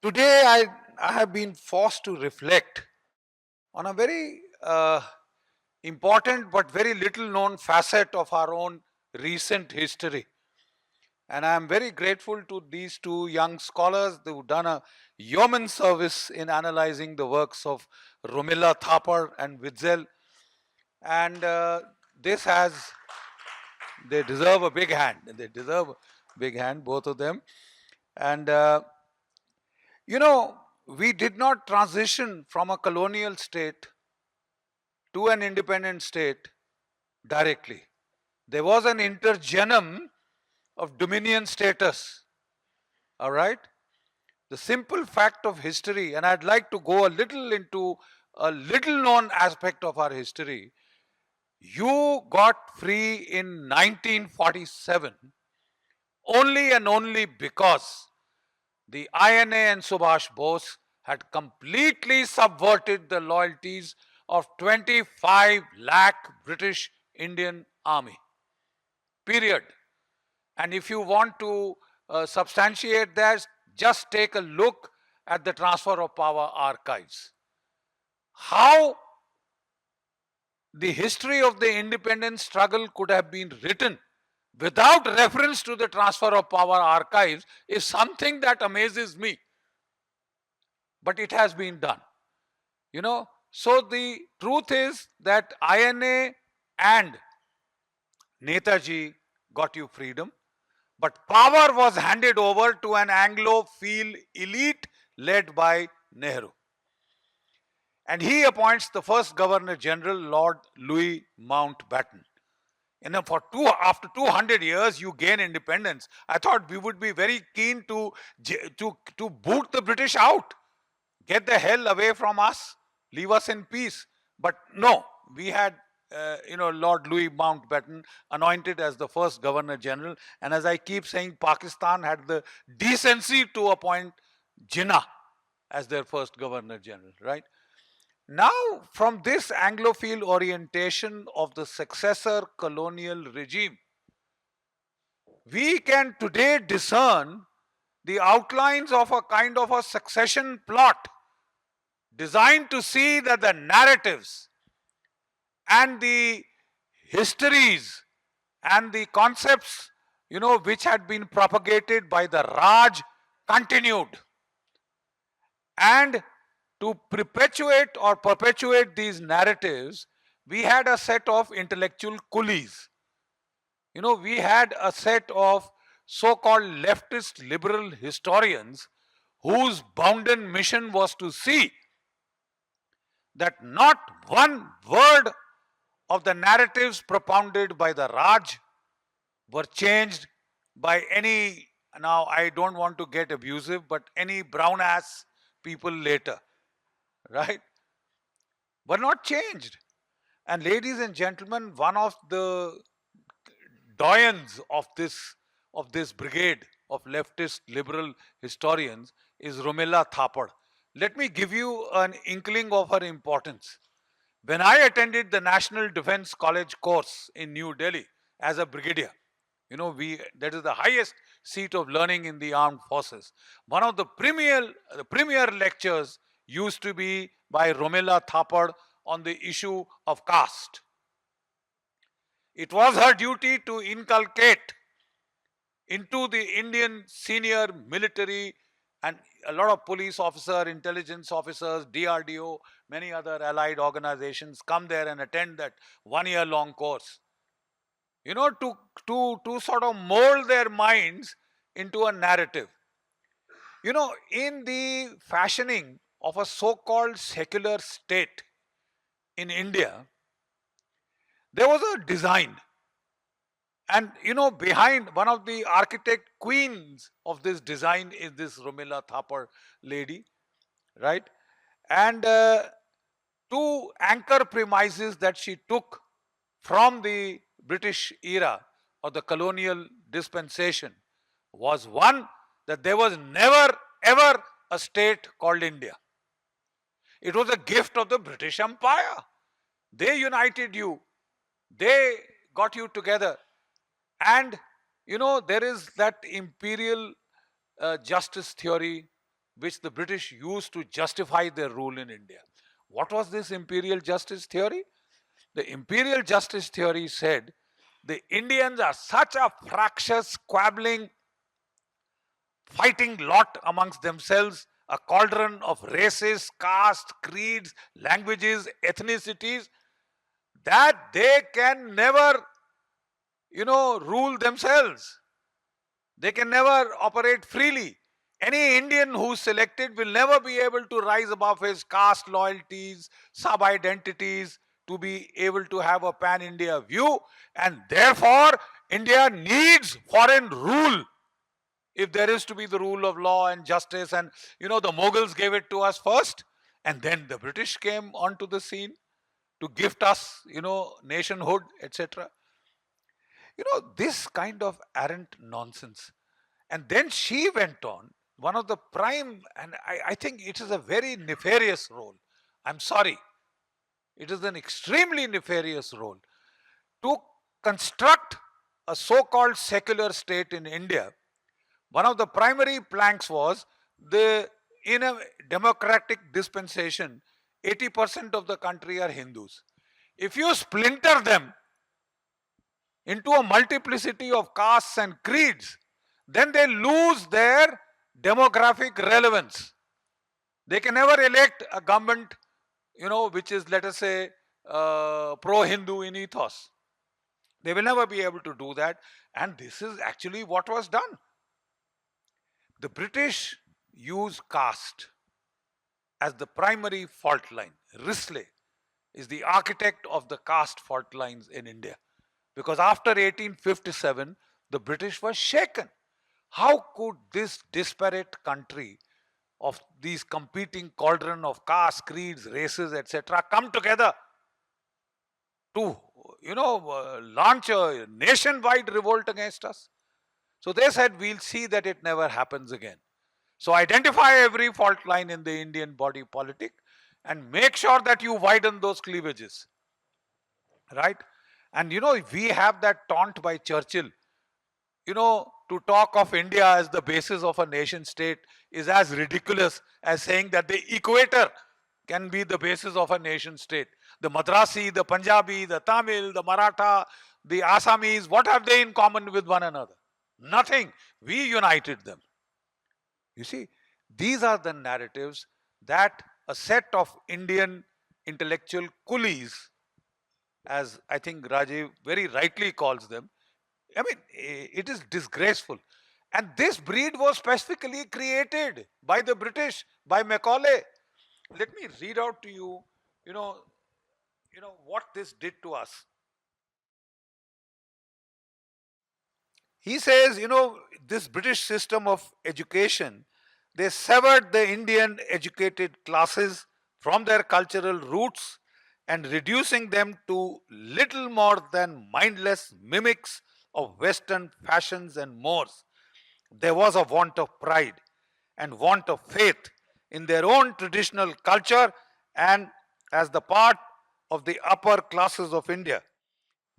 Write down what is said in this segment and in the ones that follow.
Today, I have been forced to reflect on a very important but very little known facet of our own recent history. And I am very grateful to these two young scholars who've done a yeoman service in analyzing the works of Romila Thapar and Witzel. And this has, they deserve a big hand. They deserve a big hand, both of them. And you know, we did not transition from a colonial state to an independent state directly. There was an intergenum of dominion status. All right? The simple fact of history, and I'd like to go a little into a little known aspect of our history. You got free in 1947 only and only because the INA and Subhash Bose had completely subverted the loyalties of 25 lakh British Indian Army. Period. And if you want to substantiate that, just take a look at the transfer of power archives. How the history of the independence struggle could have been written without reference to the transfer of power archives is something that amazes me. But it has been done. You know, so the truth is that INA and Netaji got you freedom, but power was handed over to an Anglophile elite led by Nehru. And he appoints the first Governor General, Lord Louis Mountbatten. You know, after 200 years, you gain independence. I thought we would be very keen to boot the British out, get the hell away from us, leave us in peace. But no, we had Lord Louis Mountbatten anointed as the first Governor General. And as I keep saying, Pakistan had the decency to appoint Jinnah as their first Governor General, right? Now, from this Anglophile orientation of the successor colonial regime, we can today discern the outlines of a kind of a succession plot designed to see that the narratives and the histories and the concepts, which had been propagated by the Raj continued. And to perpetuate these narratives, we had a set of intellectual coolies. We had a set of so-called leftist liberal historians whose bounden mission was to see that not one word of the narratives propounded by the Raj were changed by any, now I don't want to get abusive, but any brown ass people later, right? Were not changed. And ladies and gentlemen, one of the doyens of this brigade of leftist liberal historians is Romila Thapar. Let me give you an inkling of her importance. When I attended the National Defense College course in New Delhi as a brigadier, that is the highest seat of learning in the armed forces. One of the premier lectures used to be by Romila Thapar on the issue of caste. It was her duty to inculcate into the Indian senior military and a lot of police officers, intelligence officers, DRDO, many other allied organizations come there and attend that 1 year long course. To sort of mold their minds into a narrative. In the fashioning of a so-called secular state in India, there was a design. And behind one of the architect queens of this design is this Romila Thapar lady, right? And two anchor premises that she took from the British era or the colonial dispensation was one, that there was never ever a state called India. It was a gift of the British Empire. They united you. They got you together. And, there is that imperial justice theory which the British used to justify their rule in India. What was this imperial justice theory? The imperial justice theory said the Indians are such a fractious, squabbling, fighting lot amongst themselves, a cauldron of races, castes, creeds, languages, ethnicities, that they can never, rule themselves. They can never operate freely. Any Indian who's selected will never be able to rise above his caste loyalties, sub identities, to be able to have a pan India view, and therefore India needs foreign rule if there is to be the rule of law and justice. And the Mughals gave it to us first, and then the British came onto the scene to gift us, nationhood, etc. This kind of arrant nonsense. And then she went on, one of the prime, and I think it is a very nefarious role. I'm sorry. It is an extremely nefarious role to construct a so-called secular state in India. One of the primary planks was in a democratic dispensation, 80% of the country are Hindus. If you splinter them into a multiplicity of castes and creeds, then they lose their demographic relevance. They can never elect a government, which is, let us say, pro-Hindu in ethos. They will never be able to do that. And this is actually what was done. The British use caste as the primary fault line. Risley is the architect of the caste fault lines in India. Because after 1857, the British were shaken. How could this disparate country of these competing cauldron of castes, creeds, races, etc. come together to, launch a nationwide revolt against us? So they said, we'll see that it never happens again. So identify every fault line in the Indian body politic and make sure that you widen those cleavages. Right? And we have that taunt by Churchill. To talk of India as the basis of a nation state is as ridiculous as saying that the equator can be the basis of a nation state. The Madrasi, the Punjabi, the Tamil, the Maratha, the Assamese, what have they in common with one another? Nothing. We united them. You see, these are the narratives that a set of Indian intellectual coolies, as I think Rajiv very rightly calls them, I mean, it is disgraceful. And this breed was specifically created by the British, by Macaulay. Let me read out to you, what this did to us. He says, this British system of education, they severed the Indian educated classes from their cultural roots and reducing them to little more than mindless mimics of Western fashions and mores. There was a want of pride and want of faith in their own traditional culture and as the part of the upper classes of India.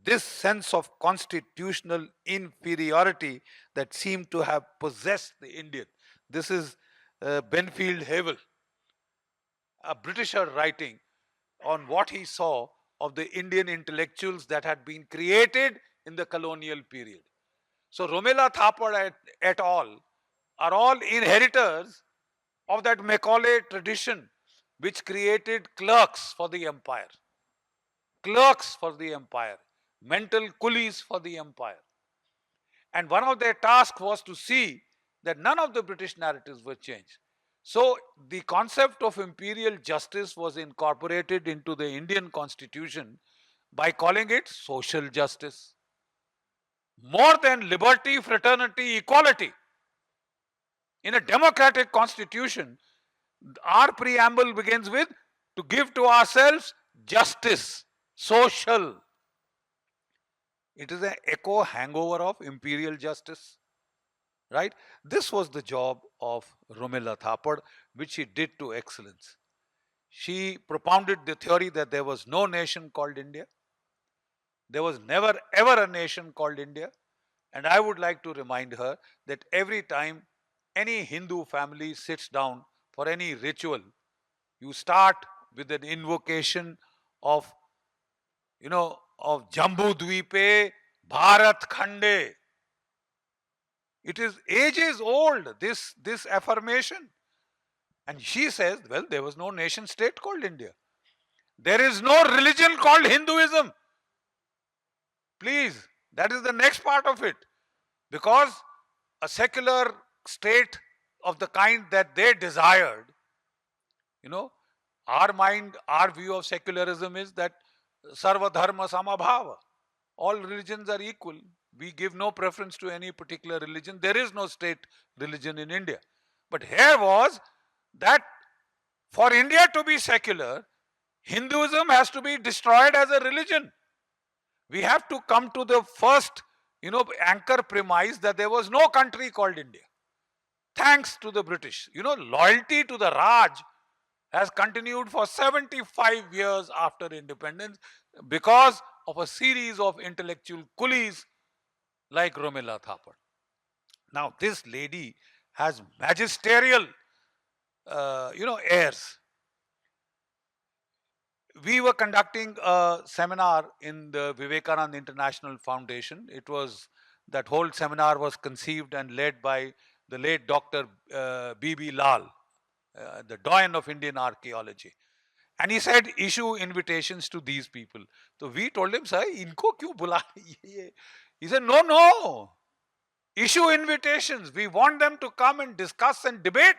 This sense of constitutional inferiority that seemed to have possessed the Indian. This is Benfield Havel, a Britisher writing on what he saw of the Indian intellectuals that had been created in the colonial period. So Romila Thapar et al. Are all inheritors of that Macaulay tradition which created clerks for the empire. Clerks for the empire. Mental coolies for the empire. And one of their tasks was to see that none of the British narratives were changed. So the concept of imperial justice was incorporated into the Indian constitution by calling it social justice. More than liberty, fraternity, equality. In a democratic constitution, our preamble begins with to give to ourselves justice, social. It is an echo hangover of imperial justice. Right? This was the job of Romila Thapar, which she did to excellence. She propounded the theory that there was no nation called India. There was never ever a nation called India. And I would like to remind her that every time any Hindu family sits down for any ritual, you start with an invocation of, of Jambu Dvipe, Bharat Khande. It is ages old, this affirmation. And she says, well, there was no nation state called India. There is no religion called Hinduism. Please, that is the next part of it. Because a secular state of the kind that they desired, you know, our view of secularism is that sarva dharma samabhava. All religions are equal. We give no preference to any particular religion. There is no state religion in India. But here was that for India to be secular, Hinduism has to be destroyed as a religion. We have to come to the first, anchor premise that there was no country called India. Thanks to the British. Loyalty to the Raj has continued for 75 years after independence because of a series of intellectual coolies like Romila Thapar. Now, this lady has magisterial, airs. We were conducting a seminar in the Vivekananda International Foundation. It was, that whole seminar was conceived and led by the late Dr. B.B. Lal, the doyen of Indian archaeology. And he said, issue invitations to these people. So we told him, sir, inko kyun bula rahi hai? He said, no. Issue invitations. We want them to come and discuss and debate.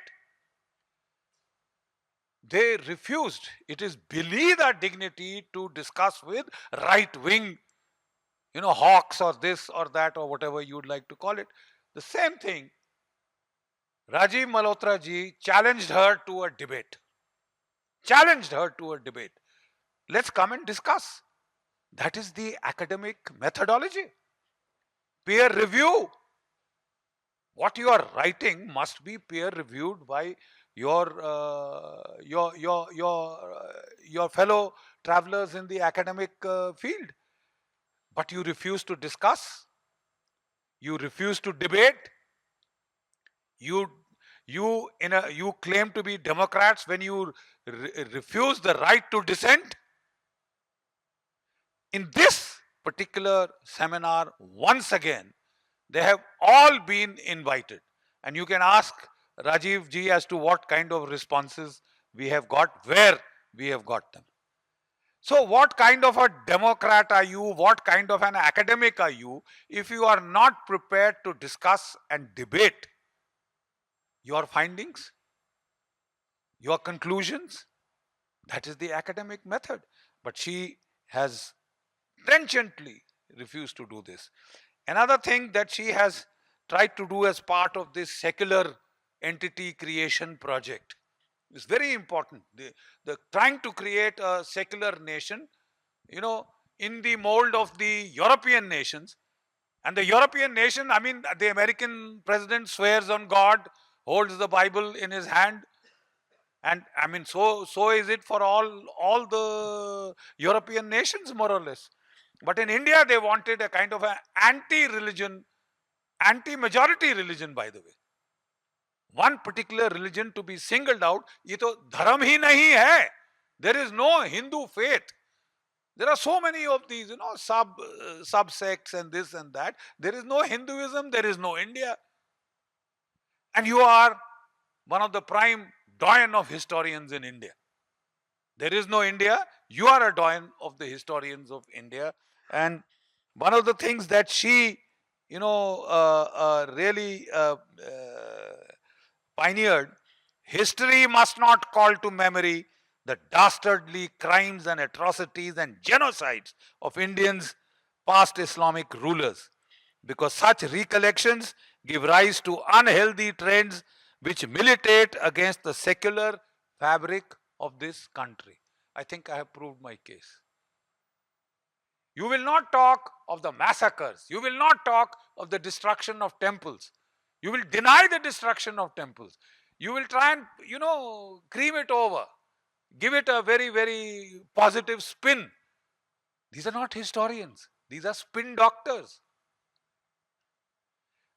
They refused. It is beneath our dignity to discuss with right wing, hawks or this or that or whatever you would like to call it. The same thing, Rajiv Malhotra ji challenged her to a debate. Let's come and discuss. That is the academic methodology. Peer review. What you are writing must be peer reviewed by your fellow travelers in the academic field. But you refuse to discuss. You refuse to debate. You claim to be Democrats when you refuse the right to dissent. In this particular seminar, once again, they have all been invited. And you can ask Rajiv ji as to what kind of responses we have got, where we have got them. So what kind of a Democrat are you? What kind of an academic are you if you are not prepared to discuss and debate your findings, your conclusions? That is the academic method. But she has trenchantly refused to do this. Another thing that she has tried to do as part of this secular entity creation project is very important. The trying to create a secular nation, in the mold of the European nations. And the European nation, the American president swears on God, holds the Bible in his hand. And so is it for all the European nations, more or less. But in India, they wanted a kind of an anti-religion, anti-majority religion, by the way. One particular religion to be singled out, ये तो धर्म ही नहीं है. There is no Hindu faith. There are so many of these, sub-sects and this and that. There is no Hinduism, there is no India. And you are one of the prime doyen of historians in India. There is no India, you are a doyen of the historians of India. And one of the things that she, really pioneered, history must not call to memory the dastardly crimes and atrocities and genocides of Indians, past Islamic rulers, because such recollections give rise to unhealthy trends which militate against the secular fabric of this country. I think I have proved my case. You will not talk of the massacres. You will not talk of the destruction of temples. You will deny the destruction of temples. You will try and, cream it over. Give it a very, very positive spin. These are not historians. These are spin doctors.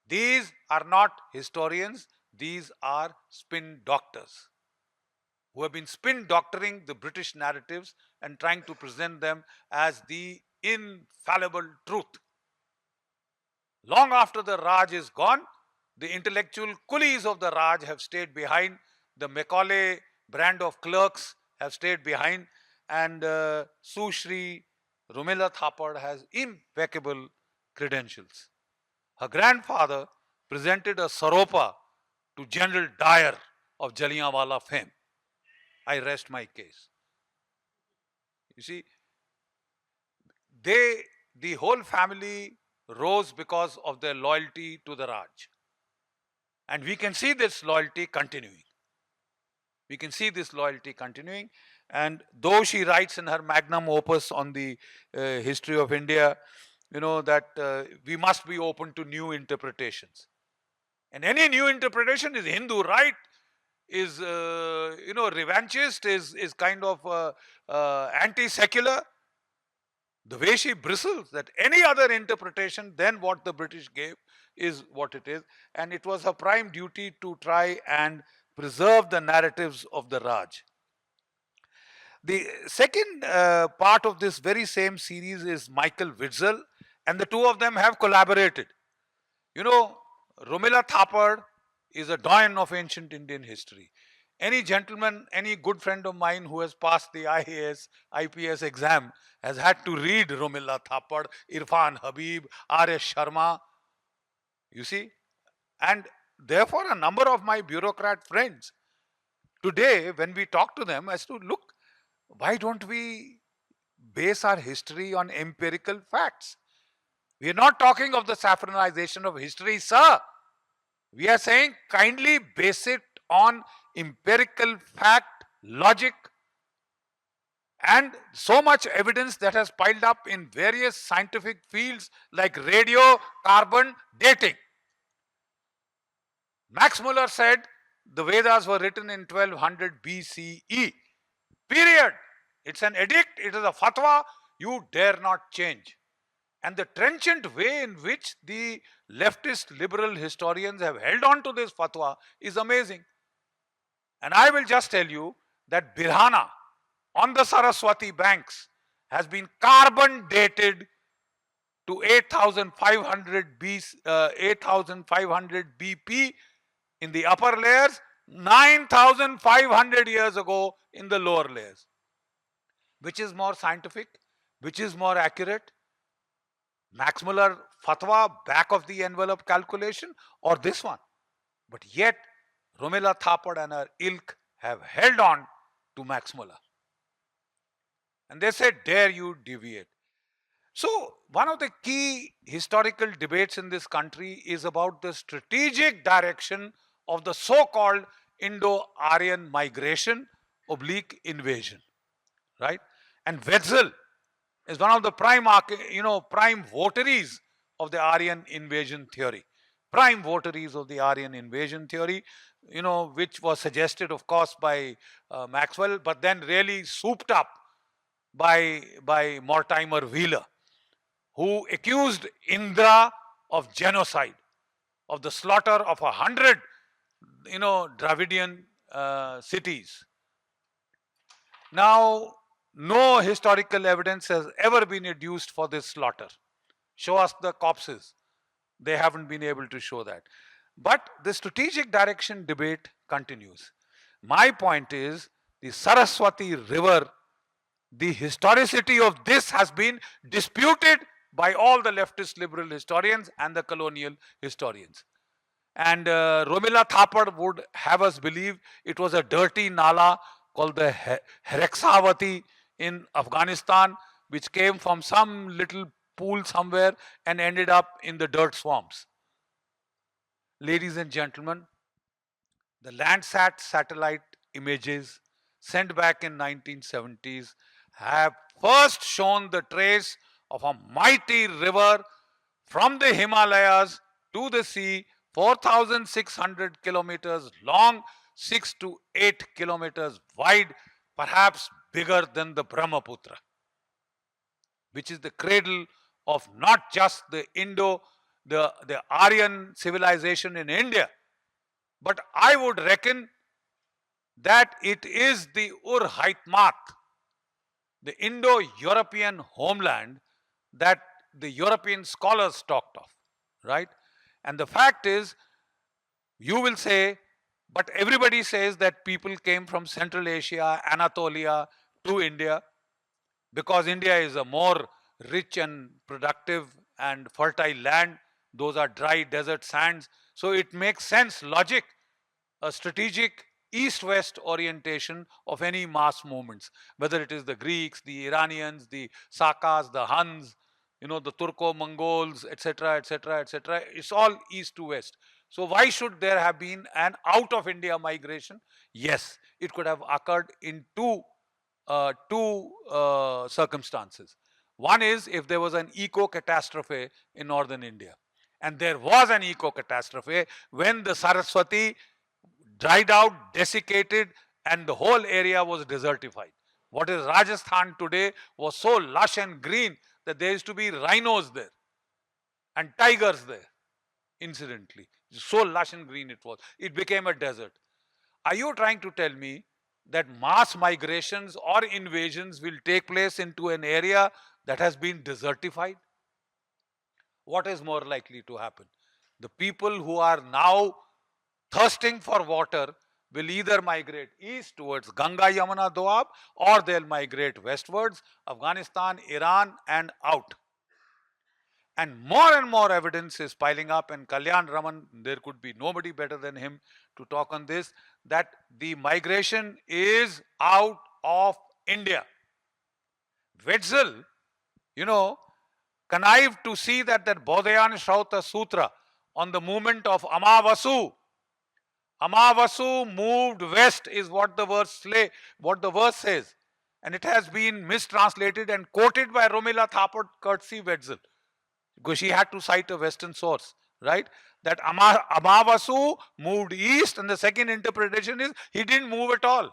These are not historians. These are spin doctors who have been spin doctoring the British narratives and trying to present them as the infallible truth. Long after the Raj is gone, the intellectual coolies of the Raj have stayed behind. The Macaulay brand of clerks have stayed behind. And Sushri Romila Thapar has impeccable credentials. Her grandfather presented a saropa to General Dyer of Jallianwala fame. I rest my case. You see, the whole family rose because of their loyalty to the Raj. And we can see this loyalty continuing. We can see this loyalty continuing. And though she writes in her magnum opus on the history of India, that we must be open to new interpretations. And any new interpretation is Hindu right, is revanchist, is kind of anti-secular. The way she bristles that any other interpretation than what the British gave is what it is. And it was her prime duty to try and preserve the narratives of the Raj. The second part of this very same series is Michael Witzel, and the two of them have collaborated. Romila Thapar is a doyen of ancient Indian history. Any gentleman, any good friend of mine who has passed the IAS, IPS exam has had to read Romila Thapar, Irfan Habib, R.S. Sharma. You see? And therefore, a number of my bureaucrat friends today, when we talk to them, as to look, why don't we base our history on empirical facts? We are not talking of the saffronization of history, sir. We are saying kindly base it on empirical fact, logic, and so much evidence that has piled up in various scientific fields like radiocarbon dating. Max Muller said the Vedas were written in 1200 BCE. Period. It's an edict, it is a fatwa, you dare not change. And the trenchant way in which the leftist liberal historians have held on to this fatwa is amazing. And I will just tell you that Birhana on the Saraswati banks has been carbon dated to 8500 BP in the upper layers, 9500 years ago in the lower layers. Which is more scientific? Which is more accurate? Max Muller fatwa, back of the envelope calculation, or this one? But yet, Romila Thapar and her ilk have held on to Max Muller. And they said, dare you deviate? So, one of the key historical debates in this country is about the strategic direction of the so-called Indo-Aryan migration / invasion, right? And Wetzel is one of the prime votaries of the Aryan invasion theory. Prime votaries of the Aryan invasion theory, which was suggested, of course, by Maxwell, but then really souped up by Mortimer Wheeler, who accused Indra of genocide, of the slaughter of 100, Dravidian cities. Now, no historical evidence has ever been adduced for this slaughter. Show us the corpses. They haven't been able to show that. But the strategic direction debate continues. My point is, the Saraswati River, the historicity of this has been disputed by all the leftist liberal historians and the colonial historians. And Romila Thapar would have us believe it was a dirty nala called the Herexavati in Afghanistan, which came from some little pool somewhere and ended up in the dirt swamps. Ladies and gentlemen, the Landsat satellite images sent back in 1970s have first shown the trace of a mighty river from the Himalayas to the sea, 4,600 kilometers long, 6 to 8 kilometers wide, perhaps bigger than the Brahmaputra, which is the cradle of not just the Aryan civilization in India, But I would reckon that it is the Ur-Haitmat, the Indo-European homeland that the European scholars talked of, right? And the fact is, you will say, but everybody says that people came from Central Asia, Anatolia to India, because India is a more rich and productive and fertile land. Those are dry desert sands. So it makes sense, logic, a strategic east-west orientation of any mass movements, whether it is the Greeks, the Iranians, the Sakas, the Huns, the Turco-Mongols, etc., etc., etc. It's all east to west. So why should there have been an out-of-India migration? Yes, it could have occurred in two circumstances. One is if there was an eco-catastrophe in northern India. And there was an eco-catastrophe when the Saraswati dried out, desiccated, and the whole area was desertified. What is Rajasthan today was so lush and green that there used to be rhinos there and tigers there, incidentally. So lush and green it was. It became a desert. Are you trying to tell me that mass migrations or invasions will take place into an area that has been desertified? What is more likely to happen? The people who are now thirsting for water will either migrate east towards Ganga, Yamuna, Doab, or they'll migrate westwards, Afghanistan, Iran, and out. And more evidence is piling up, and Kalyan Raman, there could be nobody better than him to talk on this, that the migration is out of India. Wetzel, connived to see that Bodhayan Shrauta Sutra on the movement of Amavasu. Amavasu moved west is what the verse says. And it has been mistranslated and quoted by Romila Thapar, courtesy Wetzel, because she had to cite a Western source, right? That Amavasu moved east, and the second interpretation is he didn't move at all.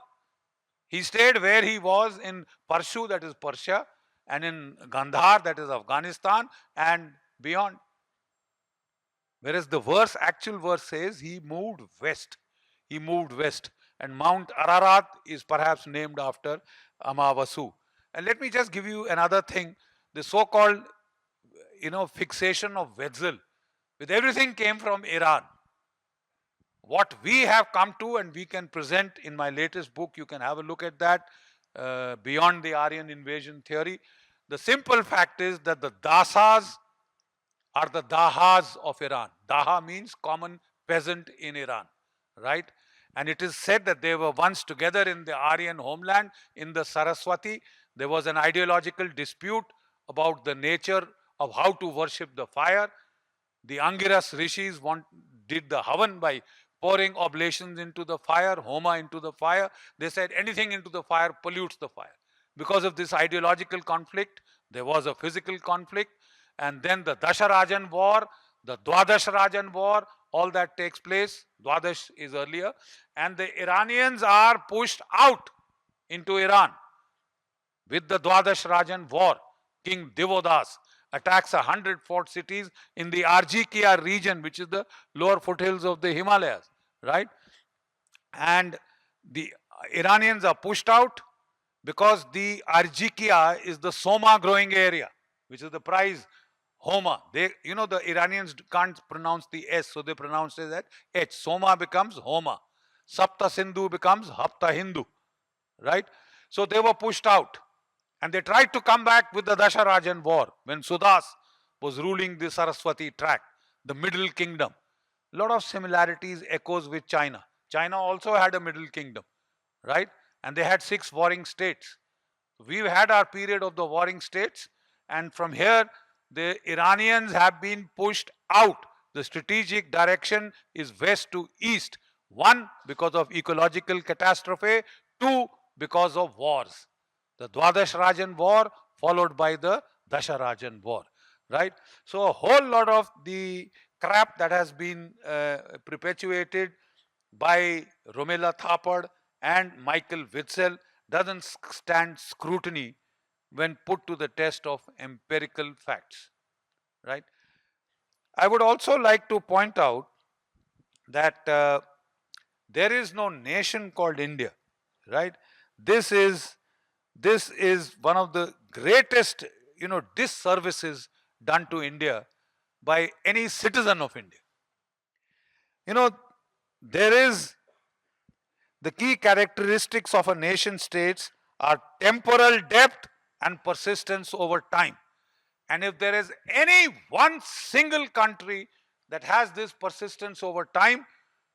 He stayed where he was in Parshu, that is Persia, and in Gandhar, that is Afghanistan, and beyond. Whereas the actual verse says he moved west. He moved west. And Mount Ararat is perhaps named after Amavasu. And let me just give you another thing. The so-called, fixation of Wetzel with everything came from Iran. What we have come to, and we can present in my latest book, you can have a look at that, Beyond the Aryan Invasion Theory. The simple fact is that the Dasas are the Dahas of Iran. Daha means common peasant in Iran, right? And it is said that they were once together in the Aryan homeland, in the Saraswati. There was an ideological dispute about the nature of how to worship the fire. The Angiras rishis did the Havan by pouring oblations into the fire, Homa into the fire. They said anything into the fire pollutes the fire. Because of this ideological conflict, there was a physical conflict. And then the Dasharajan war, the Dwadash Rajan war, all that takes place. Dwadash is earlier. And the Iranians are pushed out into Iran with the Dwadash Rajan war. King Divodas attacks 100 fort cities in the Arjikia region, which is the lower foothills of the Himalayas, right? And the Iranians are pushed out because the Arjikia is the Soma growing area, which is the prize Homa. The Iranians can't pronounce the S, so they pronounce it as H. Soma becomes Homa. Sapta-sindhu becomes Hapta-Hindu, right? So they were pushed out. And they tried to come back with the Dasharajan war when Sudas was ruling the Saraswati tract, the Middle Kingdom. A lot of similarities, echoes with China. China also had a Middle Kingdom, right? And they had 6 warring states. We've had our period of the warring states, and from here, the Iranians have been pushed out. The strategic direction is west to east. 1, because of ecological catastrophe. 2, because of wars. The Dwadash Rajan war followed by the Dasharajan war, right? So a whole lot of the crap that has been perpetuated by Romila Thapar and Michael Witzel doesn't stand scrutiny when put to the test of empirical facts, right? I would also like to point out that There is no nation called India, right? This is one of the greatest, disservices done to India by any citizen of India. You know, there is the key characteristics of a nation states are temporal depth and persistence over time. And if there is any one single country that has this persistence over time,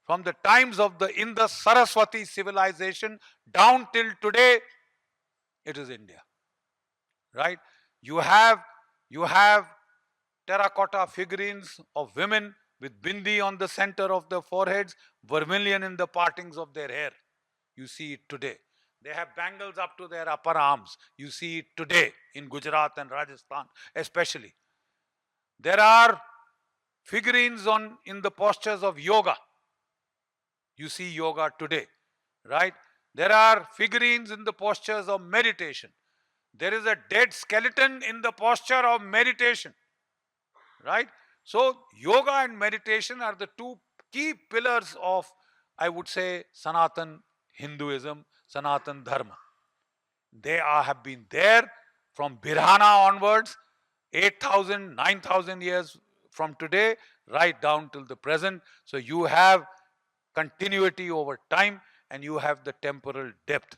from the times of the Indus Saraswati civilization down till today, it is India. Right? You have terracotta figurines of women with bindi on the center of their foreheads, vermilion in the partings of their hair. You see it today. They have bangles up to their upper arms. You see it today in Gujarat and Rajasthan especially. There are figurines in the postures of yoga. You see yoga today, right? There are figurines in the postures of meditation. There is a dead skeleton in the posture of meditation, right? So yoga and meditation are the two key pillars of, I would say, Sanatan Hinduism, Sanatan Dharma. They have been there from Birhana onwards, 8,000, 9,000 years from today, right down till the present. So you have continuity over time and you have the temporal depth.